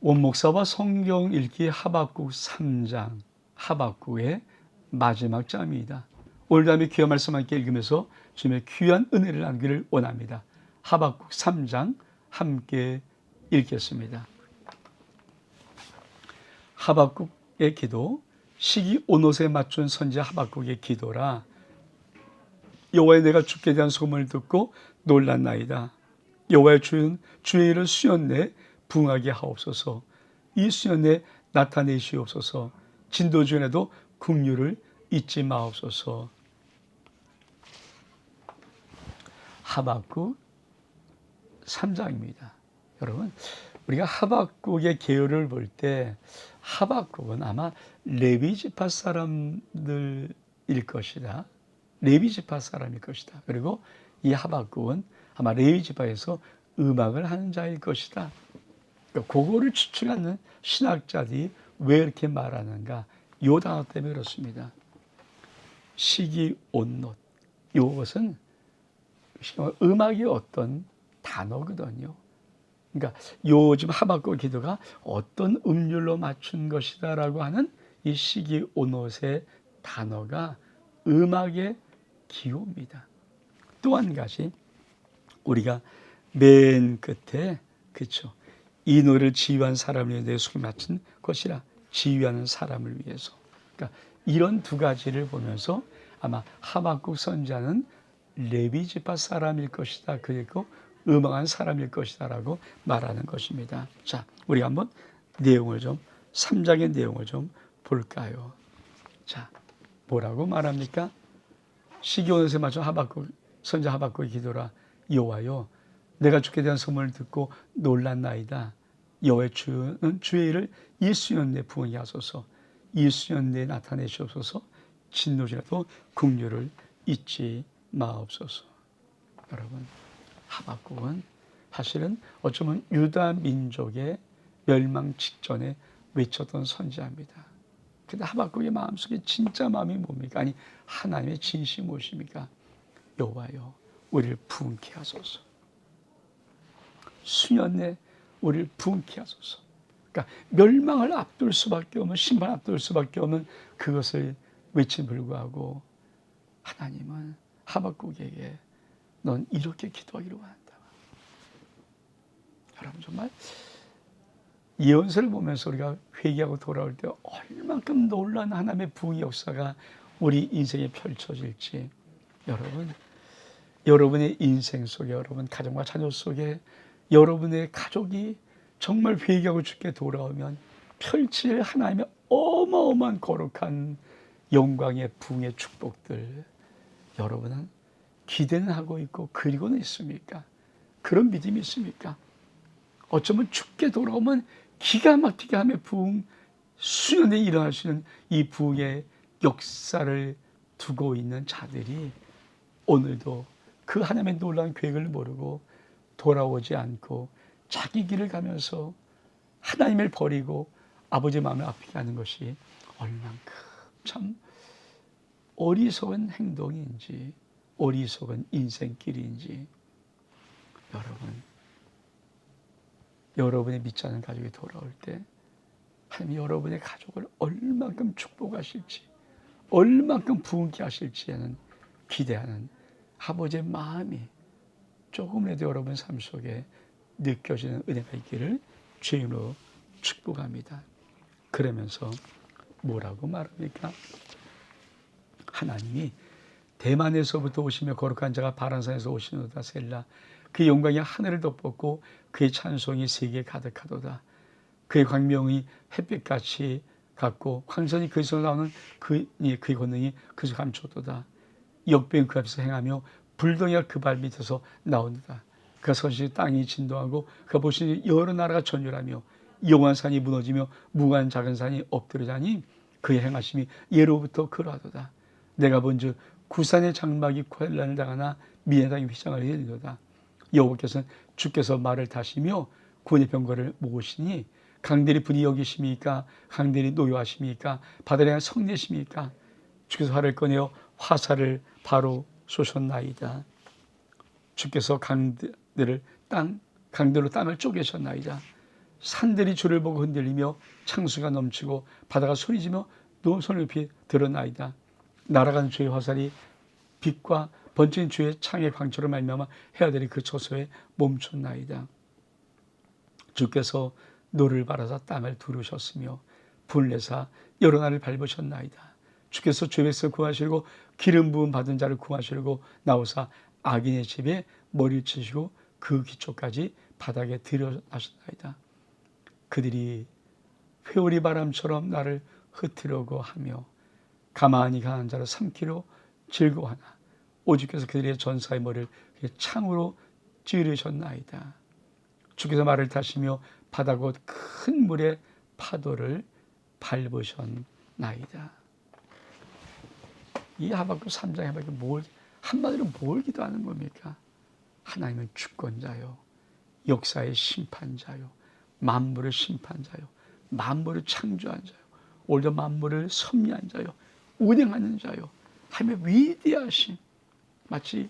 원목사와 성경 읽기 하박국 3장, 하박국의 마지막 장입니다. 오늘 다음에 귀한 말씀 함께 읽으면서 주님의 귀한 은혜를 나누기를 원합니다. 하박국 3장 함께 읽겠습니다. 하박국의 기도, 시기 온옷에 맞춘 선지자 하박국의 기도라. 여호와의 내가 주께 대한 소문을 듣고 놀랐나이다. 여호와의 주의 일을 수년 내에 부응하게 하옵소서. 이 수년 내에 나타내시옵소서. 진도중에도 긍휼을 잊지 마옵소서. 하박국 3장입니다. 여러분, 우리가 하박국의 계율을 볼 때 하박국은 아마 레위 지파 사람들일 것이다. 레위 지파 사람일 것이다. 그리고 이 하박국은 아마 레위 지파에서 음악을 하는 자일 것이다. 그거를 추측하는 신학자들이 왜 이렇게 말하는가? 요 단어 때문에 그렇습니다. 시기 온롯, 이것은 음악의 어떤 단어거든요. 그러니까 요즘 하박국 기도가 어떤 음률로 맞춘 것이다라고 하는 이 시기 온롯의 단어가 음악의 기호입니다. 또 한 가지, 우리가 맨 끝에, 그렇죠, 이 노래를 지휘한 사람을 위해 속에 맞춘 것이라, 지휘하는 사람을 위해서. 그러니까 이런 두 가지를 보면서 아마 하박국 선지자는 레위 지파 사람일 것이다, 그리고 음악한 사람일 것이다 라고 말하는 것입니다. 자, 우리가 한번 내용을 좀, 3장의 내용을 좀 볼까요? 자, 뭐라고 말합니까? 시기온옷에 맞춰 하박국, 선지자 하박국의 기도라. 여호와여, 내가 주께 대한 소문을 듣고 놀랐나이다. 여호와의 주는 주의 일을 이 수년 내에 부응하게 하소서. 이 수년 내에 나타내시옵소서. 진노지라도 긍휼을 잊지 마옵소서. 여러분, 하박국은 사실은 어쩌면 유다 민족의 멸망 직전에 외쳤던 선지자입니다. 근데 하박국의 마음속에 진짜 마음이 뭡니까? 아니, 하나님의 진심이 무엇입니까? 여호와여, 우리를 부흥케 하소서. 수년 내 우리를 부흥케 하소서. 그러니까 멸망을 앞둘 수밖에 없는, 심판 앞둘 수밖에 없는 그것을 외친 불구하고 하나님은 하박국에게 넌 이렇게 기도하기로 한다. 여러분, 정말 예언서를 보면서 우리가 회개하고 돌아올 때 얼만큼 놀라운 하나님의 부흥의 역사가 우리 인생에 펼쳐질지, 여러분의 인생 속에, 여러분 가정과 자녀 속에 여러분의 가족이 정말 회개하고 주께 돌아오면 펼칠 하나님의 어마어마한 거룩한 영광의 부흥의 축복들, 여러분은 기대는 하고 있고 그리고는 있습니까? 그런 믿음이 있습니까? 어쩌면 주께 돌아오면 기가 막히게 하며 부흥, 수년에 일어나시는 이 부흥의 역사를 두고 있는 자들이 오늘도 그 하나님의 놀라운 계획을 모르고 돌아오지 않고 자기 길을 가면서 하나님을 버리고 아버지의 마음을 아프게 하는 것이 얼만큼 참 어리석은 행동인지, 어리석은 인생길인지, 여러분의 믿지 않은 가족이 돌아올 때 하나님이 여러분의 가족을 얼만큼 축복하실지, 얼만큼 부흥케 하실지에는 기대하는 아버지의 마음이 조금이라도 여러분 삶 속에 느껴지는 은혜가 있기를 주님으로 축복합니다. 그러면서 뭐라고 말합니까? 하나님이 대만에서부터 오시며 거룩한 자가 바란산에서 오시노다 셀라. 그의 영광이 하늘을 덮었고 그의 찬송이 세계에 가득하도다. 그의 광명이 햇빛같이 같고 광선이 그에서 나오는 그의 권능이 그에서 감춰도다. 역병이 그 앞에서 행하며 불덩이가 그 발 밑에서 나온다. 그가 서시 땅이 진동하고 그가 보시니 여러 나라가 전율하며 영원한 산이 무너지며 무한 작은 산이 엎드러자니 그의 행하심이 예로부터 그러하도다. 내가 본즉 구산의 장막이 환난을 당하나 미의 땅이 휘장을 흘리도다. 여호와께서는 주께서 말을 다시며 구원의 병거를 모으시니 강들이 분이 여기십니까? 강들이 노여하십니까? 바다를 향한 성내십니까? 주께서 활을 꺼내어 화살을 바로 쏘셨나이다. 주께서 강들로 땅을 쪼개셨나이다. 산들이 주를 보고 흔들리며 창수가 넘치고 바다가 소리지며 손을 높이 드러나이다. 날아가는 주의 화살이 빛과 번쩍인 주의 창의 광처럼 말미암아 해아들이 그 처소에 멈췄나이다. 주께서 노를 바라사 땅을 두르셨으며 불을 내사 여러 날을 밟으셨나이다. 주께서 죄 백성을 구하시고 기름 부음 받은 자를 구하시고 나오사 악인의 집에 머리를 치시고 그 기초까지 바닥에 들여하셨나이다. 그들이 회오리 바람처럼 나를 흩으려고 하며 가만히 강한 자를 삼키려 즐거워하나 오주께서 그들의 전사의 머리를 창으로 찌르셨나이다. 주께서 말을 타시며 바다 곧 큰 물의 파도를 밟으셨나이다. 이 하박국 3장에 하박국이 한마디로 뭘 기도하는 겁니까? 하나님은 주권자요, 역사의 심판자요, 만물의 심판자요, 만물을 창조한 자요, 오히려 만물을 섭리한 자요, 운행하는 자요, 하나님의 위대하심, 마치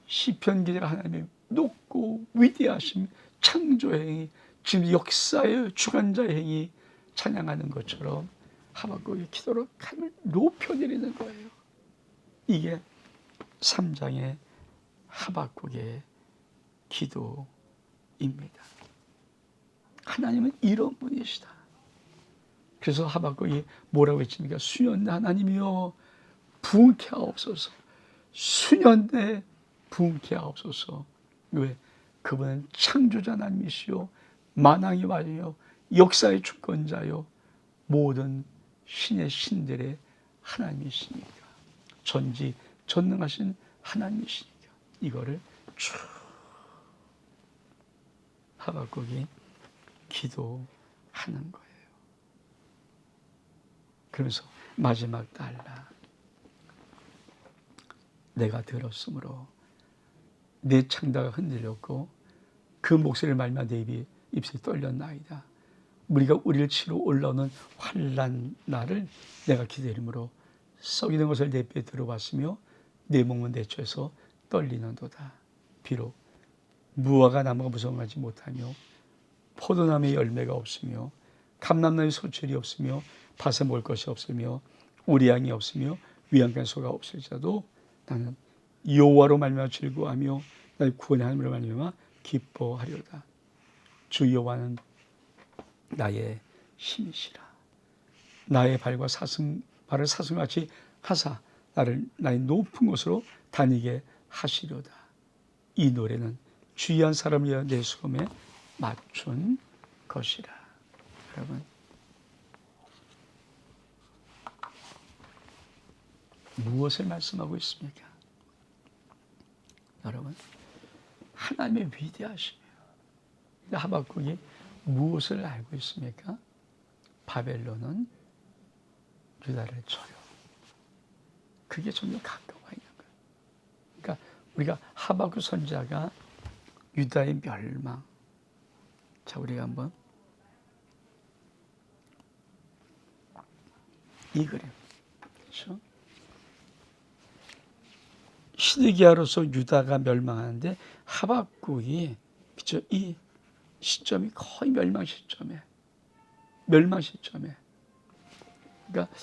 시편 기자가 하나님의 높고 위대하심, 창조의 행위, 지금 역사의 주관자의 행위 찬양하는 것처럼 하박국의 기도로 하나님을 높여드리는 거예요. 이게 3장의 하박국의 기도입니다. 하나님은 이런 분이시다. 그래서 하박국이 뭐라고 했습니까? 수년내 하나님이여 부흥케 하옵소서. 수년내 부흥케 하옵소서. 왜? 그분은 창조자 하나님이시요 만왕의 왕이요 역사의 주권자요 모든 신의 신들의 하나님이시니까, 전지 전능하신 하나님이시니까 이거를 쭉 하박국이 기도하는 거예요. 그러면서 마지막 달라 내가 들었으므로 내 창다가 흔들렸고 그 목소리를 말미암아 내 입술이 떨렸나이다. 우리가 우리를 치러 올라오는 환난 날을 내가 기다림으로 썩이는 것을 내 뼈에 들어봤으며 내 몸은 내 혀에서 떨리는도다. 비록 무화과 나무가 무성하지 못하며 포도나무의 열매가 없으며 감람나무의 소출이 없으며 밭에 먹을 것이 없으며 우리 양이 없으며 위안간 소가 없을지라도 나는 여호와로 말미암아 즐거워하며 나의 구원의 하나님으로 말미암아 기뻐하리로다. 주 여호와는 나의 힘이시라. 나의 발과 발을 사슴같이 하사 나의 높은 곳으로 다니게 하시려다. 이 노래는 주의한 사람을 위한 내 소음에 맞춘 것이라. 여러분, 무엇을 말씀하고 있습니까? 여러분, 하나님의 위대하심이에요. 하박국이 무엇을 알고 있습니까? 바벨론은 유다를 쳐요. 그게 점점 가까워 있는 거예요. 그러니까 우리가 하박국 선지자가 유다의 멸망. 자, 우리가 한번 이 그림, 그렇죠? 시드기야로서 유다가 멸망하는데 하박국이 그렇죠? 이 시점이 거의 멸망 시점에. 그러니까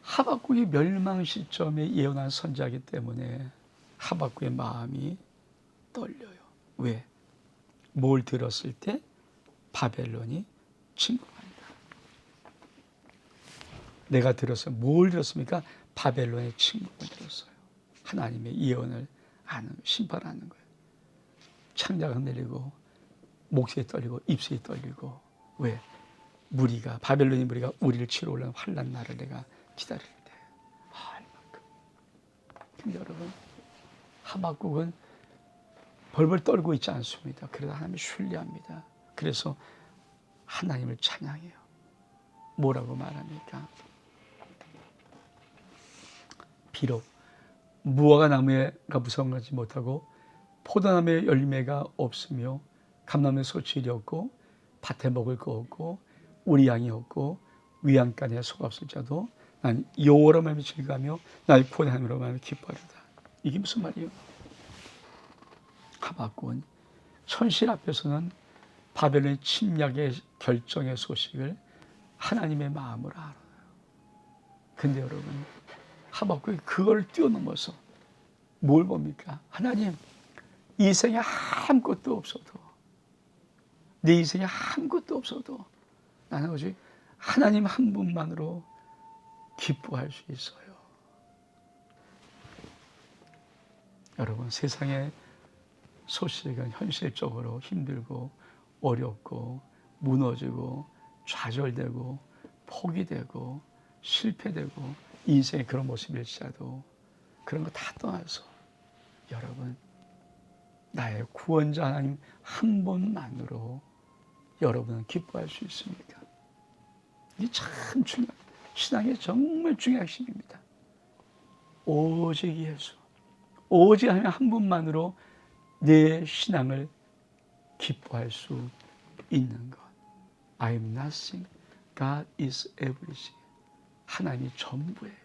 하박국이 멸망 시점에 예언한 선지자이기 때문에 하박국의 마음이 떨려요. 왜? 뭘 들었을 때? 바벨론이 침공한다. 내가 들었어요. 뭘 들었습니까? 바벨론의 침공을 들었어요. 하나님의 예언을 아는, 심판하는 거예요. 창자가 흔들리고 목소리 떨리고 입술이 떨리고. 왜? 바벨론의 무리가 우리를 치러 올라오는 환난 날을 내가 기다릴 때. 이만큼. 근데 여러분, 하박국은 벌벌 떨고 있지 않습니다. 그래서 하나님을 신뢰합니다. 그래서 하나님을 찬양해요. 뭐라고 말합니까? 비록 무화과 나무가 무성하지 못하고 포도나무의 열매가 없으며 감나무의 소출이 없고 밭에 먹을 거 없고 우리 양이 없고 위안간에 소가 없을지라도 난 여호와로 말미암아 즐거하며 나의 구원의 하나님으로 말미암아 기뻐하리로다. 이게 무슨 말이에요? 하박국은 현실 앞에서는 바벨론 침략의 결정의 소식을 하나님의 마음으로 알아요. 근데 여러분, 하박국이 그걸 뛰어넘어서 뭘 봅니까? 하나님, 이 인생에 아무것도 없어도, 내 인생에 아무것도 없어도 나는 오직 하나님 한 분만으로 기뻐할 수 있어요. 여러분, 세상의 소식은 현실적으로 힘들고 어렵고 무너지고 좌절되고 포기되고 실패되고 인생의 그런 모습일지라도 그런 거 다 떠나서 여러분, 나의 구원자 하나님 한 분만으로 여러분은 기뻐할 수 있습니까? 이게 참 중요한, 신앙의 정말 중요한 핵심입니다. 오직 예수, 오직 하나님 한 분만으로 내 신앙을 기뻐할 수 있는 것. I am nothing, God is everything. 하나님이 전부예요.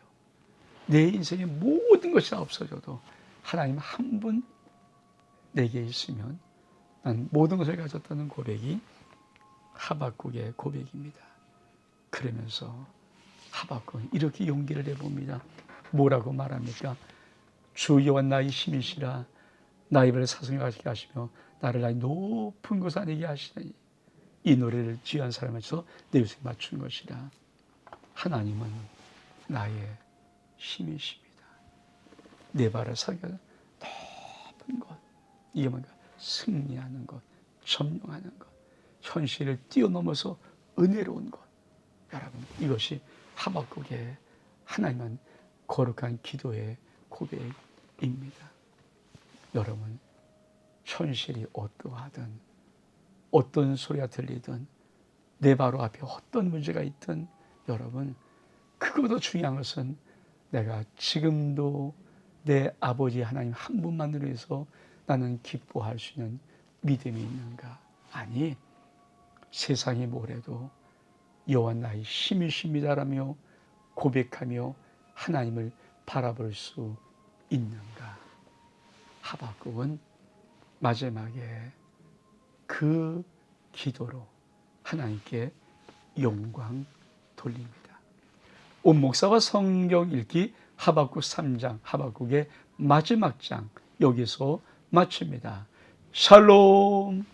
내 인생의 모든 것이 다 없어져도 하나님 한 분 내게 있으면 난 모든 것을 가졌다는 고백이 하박국의 고백입니다. 그러면서 하박국은 이렇게 용기를 내봅니다. 뭐라고 말합니까? 주 여호와 나의 힘이시라. 나의 발을 사성에 가시게 하시며 나를 나의 높은 곳 안에 하시니 이 노래를 지은 사람에서 내 인생에 맞춘 것이라. 하나님은 나의 힘이십니다. 내 발을 사게 높은 것, 이게 뭔가 승리하는 것, 점령하는 것, 현실을 뛰어넘어서 은혜로운 것. 여러분, 이것이 하박국의 하나님은 거룩한 기도의 고백입니다. 여러분, 현실이 어떠하든 어떤 소리가 들리든 내 바로 앞에 어떤 문제가 있든 여러분, 그거보다 중요한 것은 내가 지금도 내 아버지 하나님 한 분만으로 해서 나는 기뻐할 수 있는 믿음이 있는가? 아니, 세상이 뭐래도 여호와 나의 힘이십니다라며 고백하며 하나님을 바라볼 수 있는가? 하박국은 마지막에 그 기도로 하나님께 영광 돌립니다. 온 목사와 성경 읽기 하박국 3장, 하박국의 마지막 장, 여기서 마칩니다. 샬롬.